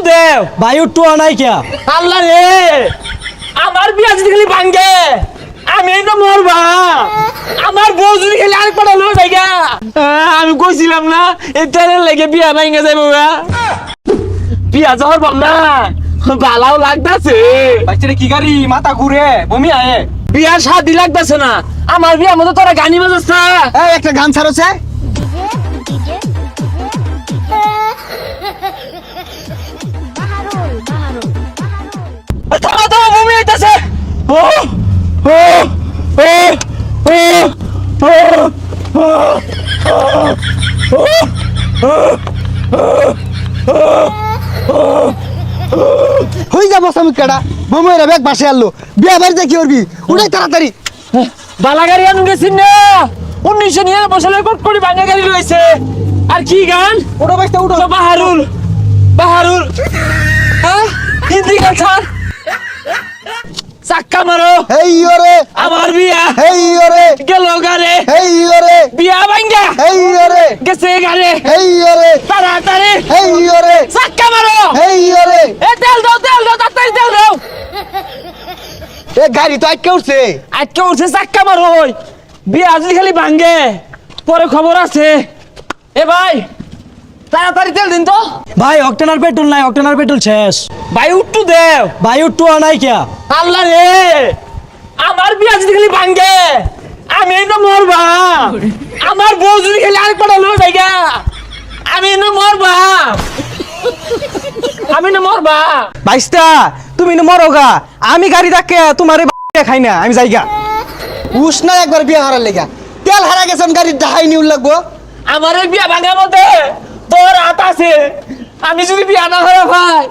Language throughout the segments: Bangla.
দেও ভাই উঠতো নাই কে আল্লাহ রে আমার বিয়া যদি খালি ভাঙ্গে আমি তো মরবা আমার বউ যদি খালি আর পড়া লো জায়গা আমি কইছিলাম না এই ট্রেনের লেগে বিয়া ভাঙ্গে যাইবো বিয়া যাওয়ার ভাব না ভালাও লাগতাছে বাচ্চারা কি গাড়ি মাথা ঘুরে বমি আয়ে বিয়া শাদি লাগতাছে না আমার বিয়ার মতো তোরা গানি বাজাস না এই একটা গান ছাড়ছে থামা থামা বমি হইতাছে ও ও হই যাব সামুকাডা বময়ের ব্যাগ বাসে আনলো বিয়া বাড়িতে কি করবি উড়াই তাড়াতাড়ি বালাগাড়ি আনু গেছিন না 1999 সালে কট করে ভাঙা গাড়ি রয়েছে আর কি গান ওটা বাইতে উঠো বাহারুল বাহারুল হ্যাঁ হিন্দি গান ছাড় চাক্কা মারো হেই ওরে আমার বিয়া হেই ওরে গেল গারে হেই ওরে বিয়া ভাঙ্গা হেই ওরে গেছে গারে হেই ওরে তাড়াতাড়ি হেই ওরে চাক্কা মারো হেই ওরে এ তেল দাও তাড়াতাড়ি তেল দাও এ গাড়ি তো আটকে উঠছে আজকে উঠছে চাক্কা মারো ওই বিয়া যদি খালি ভাঙ্গে পরে খবর আছে এ ভাই তাড়াতাড়ি তেল দিন তো ভাই অক্টেনার পেট্রোল নাই অক্টেনার পেট্রোল শেষ ভাই উঠটু দেও ভাই উঠতো নাই কে আল্লাহ রে আমার বিয়া যদি খালি ভাঙ্গে আমি তো মরবা আমার বউ যদি খালি আর পড়া লো জায়গা আমি না মরবা আমি না মরবা বাইস্তা তুমি না মরোগা আমি গাড়ি ডাকে তোমারে খাই না আমি যাইগা উস না একবার বিয়া হারার লেগা তেল হারা গেছেন গাড়ির ডাহাই নিউল লাগবো আমার এই বিয়া ভাঙার মধ্যে তোর হাত আছে আমি যদি বিয়া না হয়ে ভাই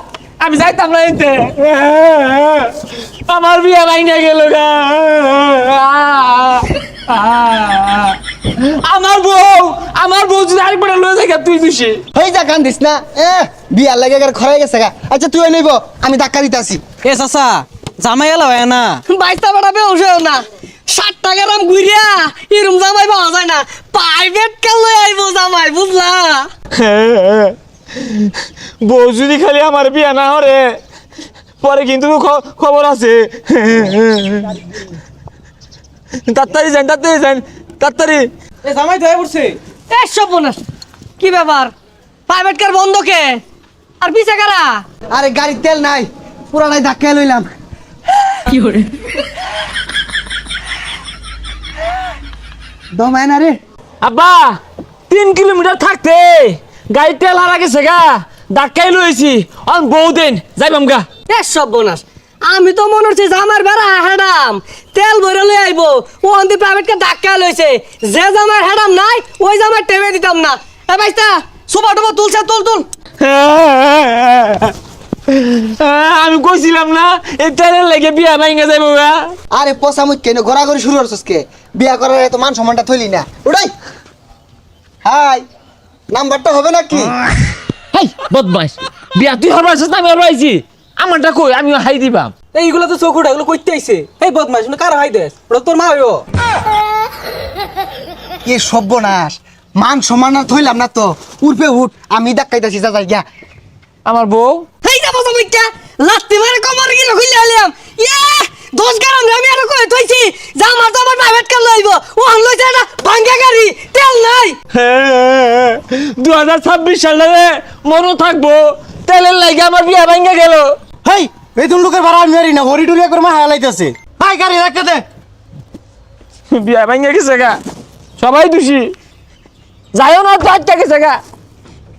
আমি যাইতাম না এতে আমার বিয়া ভাঙা গেল গা আমার বউ যদি আরেকবার লয়ে যায় তুই দুষি হই যা গান দিস না বিয়া লাগে গার খরাই গেছে গা আচ্ছা তুই নেব আমি ধাক্কা দিতাছি এ চাচা জামাই এলা হয় না বাইশটা বাড়াবে ওষেও না 60 টাকার আম ঘুরিয়া এরম জামাই পাওয়া যায় না প্রাইভেট কার লই আইবো জামাই বুঝলা বউ যদি খালি আমার বিয়া না হরে পরে কিন্তু খবর আছে তাড়াতাড়ি তাড়াতাড়ি এ জামাই ধরে পড়ছে এ সব বোনাস কি ব্যাপার প্রাইভেট কার বন্ধ কে আর পিছে কারা আরে গাড়ির তেল নাই পুরানাই ধাক্কা লইলাম কি করে দমায় না রে আব্বা 3 কিলোমিটার থাকতে গাড়ি তেল হারা গেছে গা ধাক্কাই লইছি অন বহুদিন যাইবাম গা এ সব বোনাস আমি তো মনে হচ্ছে জামার বেড়া হেডাম তেল ভরে লই আইবো ও অন্তি প্রাইভেট কার ধাক্কা লইছে যে জামার হেডাম নাই ওই জামার টেবে দিতাম না এ বাইস্তা সুবা টুবা তুলছে তুল আমি কইছিলাম না এই তেলের লেগে বিয়া ভাঙা যাইবো গা আরে পচা মুখ কেন ঘোরাঘুরি শুরু করছিস কে বিয়া করার এত মান সম্মানটা থইলি না উড়াই হাই নাম্বারটা হবে নাকি হেই বদমাইশ বিয়া তুই হরবাইছিস না আমি হরবাইছি আমারটা কই আমি হাই দিবাম এইগুলো তো চোখ উঠা এগুলো কইতে আইছে এই বদমাইশ না কার হাই দেস ওটা তোর মা হইব কি সর্বনাশ মান সম্মান আর থইলাম না তো উঠবে উঠ আমি ধাক্কাইতাছি যা যাই গিয়া আমার বউ হেই না বসা মুইটা লাত্তি মারে কমর গিলা খুইলা হইলাম ইয়া 10 গ্রাম আমি আর কই থইছি জামার প্রাইভেট কার লইবো ও আন লইছে না ভাঙ্গা গাড়ি তেল নাই 2026 সালে মনো থাকবো তেলের লাগে আমার বিয়া ভাঙা গেল হেই বেতন লোকের ভাড়া আমি মারি না হরি টুরিয়া করে মা হালাইতাছে হাই গাড়ি রাখতে দে বিয়া ভাঙা গেছে গা সবাই দোষী যাইও না তো আটটা গেছে গা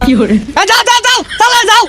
কি করে যাও চালা যাও